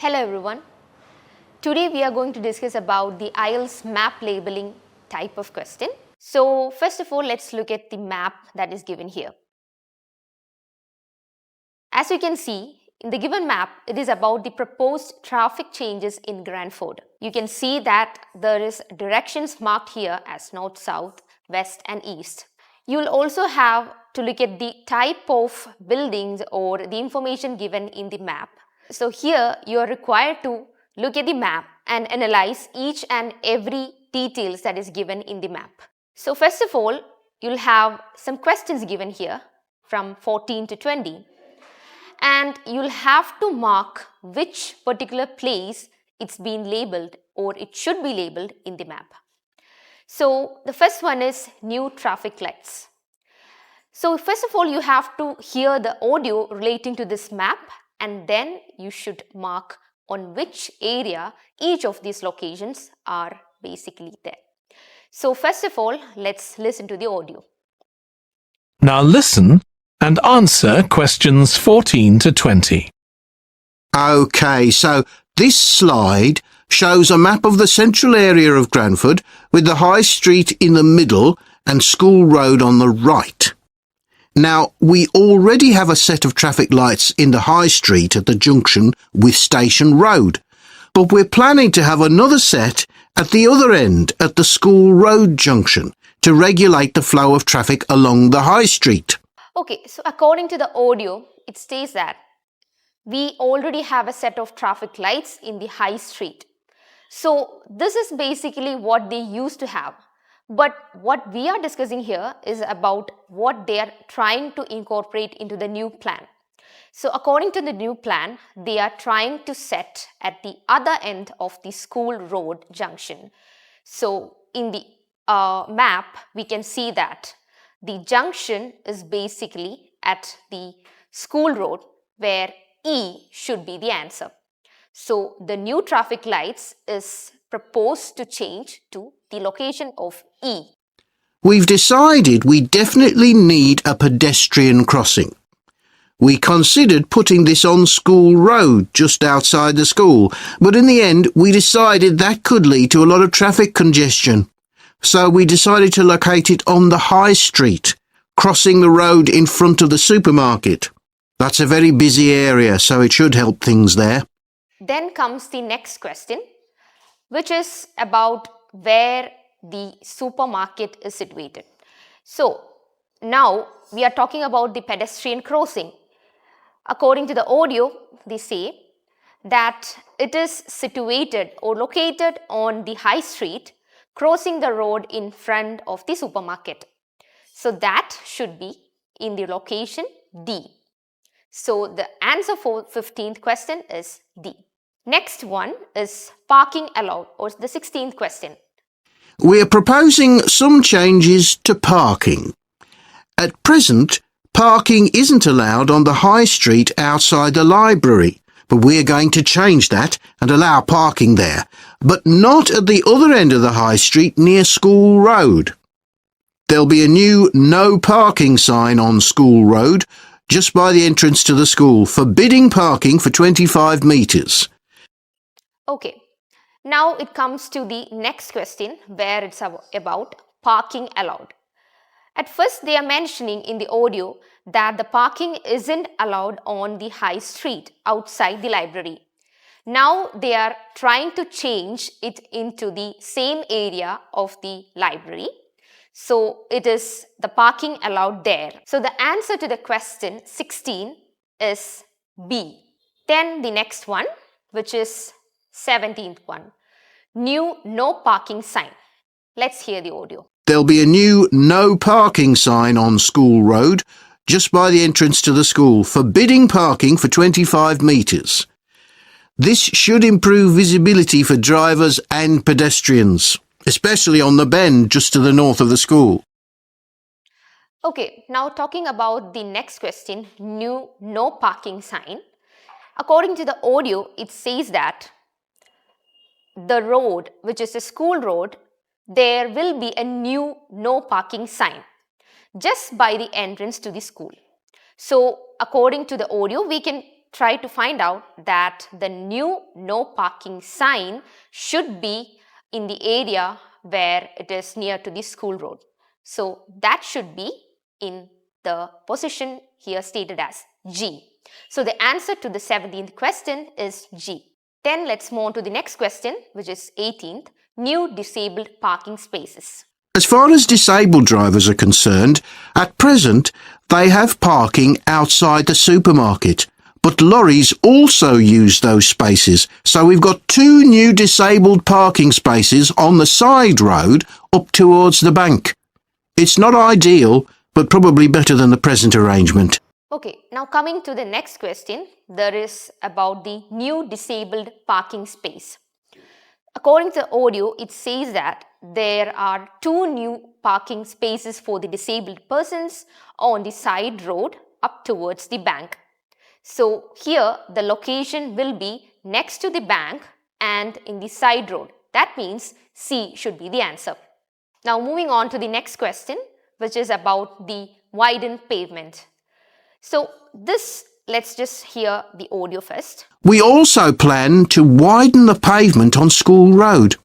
Hello everyone. Today we are going to discuss about the IELTS map labeling type of question. So first of all, let's look at the map that is given here. As you can see, in the given map, it is about the proposed traffic changes in Granford. You can see that there is directions marked here as north, south, west and east. You will also have to look at the type of buildings or the information given in the map. So here you are required to look at the map and analyze each and every details that is given in the map. So first of all, you'll have some questions given here from 14 to 20. And you'll have to mark which particular place it's been labeled or it should be labeled in the map. So the first one is new traffic lights. So first of all, you have to hear the audio relating to this map and then you should mark on which area each of these locations are basically there. So first of all, let's listen to the audio. Now listen and answer questions 14 to 20. OK, so this slide shows a map of the central area of Granford with the High Street in the middle and School Road on the right. Now, we already have a set of traffic lights in the High Street at the junction with Station Road, but we're planning to have another set at the other end at the School Road junction to regulate the flow of traffic along the High Street. Okay, so according to the audio, it states that we already have a set of traffic lights in the High Street. So this is basically what they used to have. But what we are discussing here is about what they are trying to incorporate into the new plan. So according to the new plan, they are trying to set at the other end of the School Road junction. So in the map, we can see that the junction is basically at the School Road where E should be the answer. So the new traffic lights is proposed to change to the location of E. We've decided we definitely need a pedestrian crossing. We considered putting this on School Road just outside the school, but in the end we decided that could lead to a lot of traffic congestion. So we decided to locate it on the High Street, crossing the road in front of the supermarket. That's a very busy area, so it should help things there. Then comes the next question, which is about where the supermarket is situated. So now we are talking about the pedestrian crossing. According to the audio, they say that it is situated or located on the High Street, crossing the road in front of the supermarket. So that should be in the location D. So the answer for 15th question is D. Next one is parking allowed, or the 16th question. We're proposing some changes to parking. At present, parking isn't allowed on the High Street outside the library, but we're going to change that and allow parking there, but not at the other end of the High Street near School Road. There'll be a new no parking sign on School Road just by the entrance to the school, forbidding parking for 25 metres. Okay, now it comes to the next question where it's about parking allowed. At first they are mentioning in the audio that the parking isn't allowed on the High Street outside the library. Now they are trying to change it into the same area of the library. So it is the parking allowed there. So the answer to the question 16 is B. Then the next one, which is 17th one, new no parking sign. Let's hear the audio. There'll be a new no parking sign on School Road just by the entrance to the school, forbidding parking for 25 metres. This should improve visibility for drivers and pedestrians, especially on the bend just to the north of the school. Okay, now talking about the next question, new no parking sign. According to the audio, it says that the road, which is a school road, there will be a new no parking sign just by the entrance to the school. So according to the audio, we can try to find out that the new no parking sign should be in the area where it is near to the school road. So that should be in the position here stated as G. So the answer to the 17th question is G. Then let's move on to the next question, which is 18th, new disabled parking spaces. As far as disabled drivers are concerned, at present they have parking outside the supermarket, but lorries also use those spaces, so we've got 2 new disabled parking spaces on the side road up towards the bank. It's not ideal, but probably better than the present arrangement. Okay, now coming to the next question, there is about the new disabled parking space. According to the audio, it says that there are 2 new parking spaces for the disabled persons on the side road up towards the bank. So here the location will be next to the bank and in the side road. That means C should be the answer. Now moving on to the next question, which is about the widened pavement. So this, let's just hear the audio first. We also plan to widen the pavement on School Road.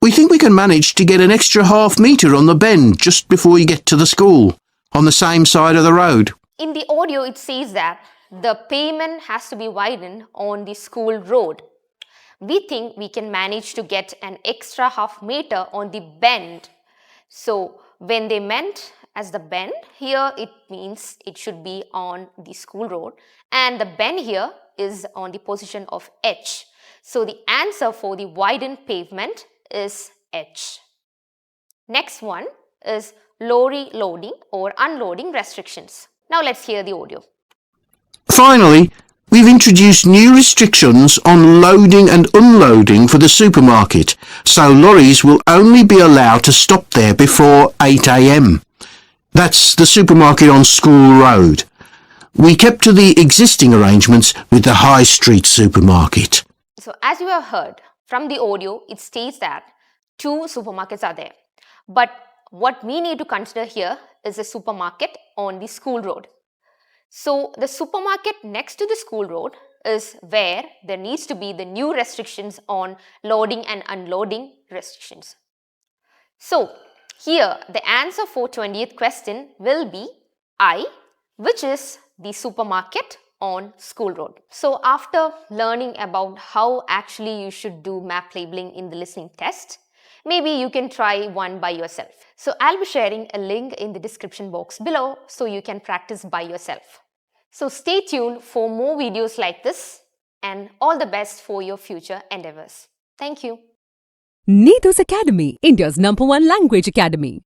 We think we can manage to get an extra ½ metre on the bend just before you get to the school, on the same side of the road. In the audio, it says that the pavement has to be widened on the school road. We think we can manage to get an extra ½ metre on the bend. So when they meant as the bend, here it means it should be on the school road, and the bend here is on the position of H. So the answer for the widened pavement is H. Next one is lorry loading or unloading restrictions. Now let's hear the audio. Finally, we've introduced new restrictions on loading and unloading for the supermarket, so lorries will only be allowed to stop there before 8 a.m. That's the supermarket on School Road. We kept to the existing arrangements with the High Street supermarket. So as you have heard from the audio, it states that 2 supermarkets are there. But what we need to consider here is the supermarket on the school road. So the supermarket next to the school road is where there needs to be the new restrictions on loading and unloading restrictions. So here the answer for 20th question will be I, which is the supermarket on school road. So after learning about how actually you should do map labeling in the listening test, maybe you can try one by yourself. So I'll be sharing a link in the description box below so you can practice by yourself. So stay tuned for more videos like this, and all the best for your future endeavors. Thank you. Neethus Academy, India's #1 language academy.